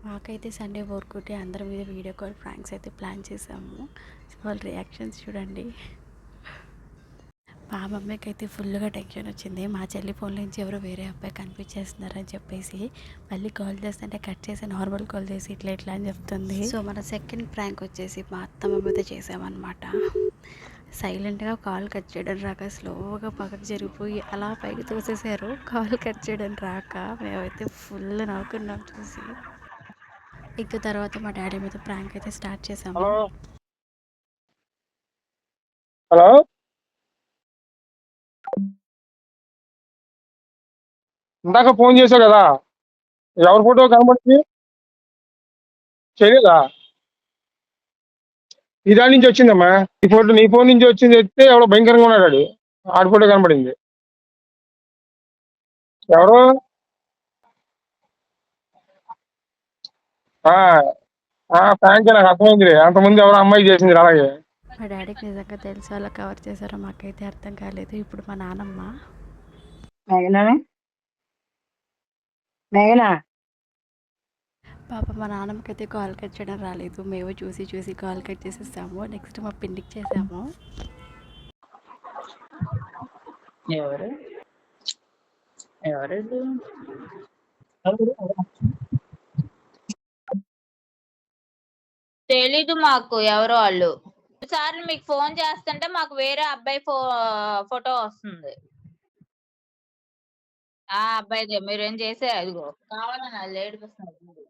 మాకైతే Sunday work అందరి మీద వీడియో కాల్ ప్రాంక్స్ అయితే ప్లాన్ చేసాము. వాళ్ళ రియాక్షన్స్ చూడండి. మా మమ్మీకి అయితే ఫుల్గా టెన్షన్ వచ్చింది. మా చెల్లి ఫోన్ నుంచి ఎవరో వేరే అబ్బాయి కనిపించేస్తున్నారని చెప్పేసి మళ్ళీ కాల్ చేస్తుంటే కట్ చేసి నార్మల్ కాల్ చేసి ఇట్లా ఇట్లా అని చెప్తుంది. సో మన సెకండ్ ప్రాంక్ వచ్చేసి మా అత్తమ్మ మీద చేసామన్నమాట. సైలెంట్గా కాల్ కట్ చేయడం రాక స్లోగా పక్కకు జరిగిపోయి అలా పైకి తోసేసారు. కాల్ కట్ చేయడం రాక మేమైతే ఫుల్ నవ్వుకున్నాం చూసి. ఇక తర్వాత మా డాడీ మీద ప్రాంక్ అయితే స్టార్ట్ చేసాము. హలో హలో ఇందాక ఫోన్ చేశావు కదా, ఎవరి ఫోటో కనబడింది? చేయలేదా? ఈ దాని నుంచి వచ్చిందమ్మా. ఈ ఫోటో నీ ఫోన్ నుంచి వచ్చింది. ఎత్తే ఎవడో భయంకరంగా ఉన్నాడు ఆడు. ఆడి ఫోటో కనబడింది. ఎవరు? ఆ ప్రాంక్ నాకు అర్థమైంది. అంతకుముందు ఎవరో అమ్మాయి చేసింది అలాగే. మా డాడీకి నిజంగా తెలిసి అలా కవర్ చేశారో మాకైతే అర్థం కాలేదు. ఇప్పుడు మా నానమ్మ మేఘనా మేఘనా పాప మా నాన్నమ్మకైతే కాల్ కట్ చేయడం రాలేదు. మేము చూసి చూసి కాల్ కట్ చేసేసాము. నెక్స్ట్ మా పిండికి చేసాము. ఎవరు ఎవరు తెలీదు మాకు ఎవరో వాళ్ళు. సార్లు మీకు ఫోన్ చేస్తుంటే మాకు వేరే అబ్బాయి ఫోటో వస్తుంది. ఆ అబ్బాయిదే మీరేం చేసే అదిగో కావాలని వాళ్ళు ఏడిపిస్తున్నారు.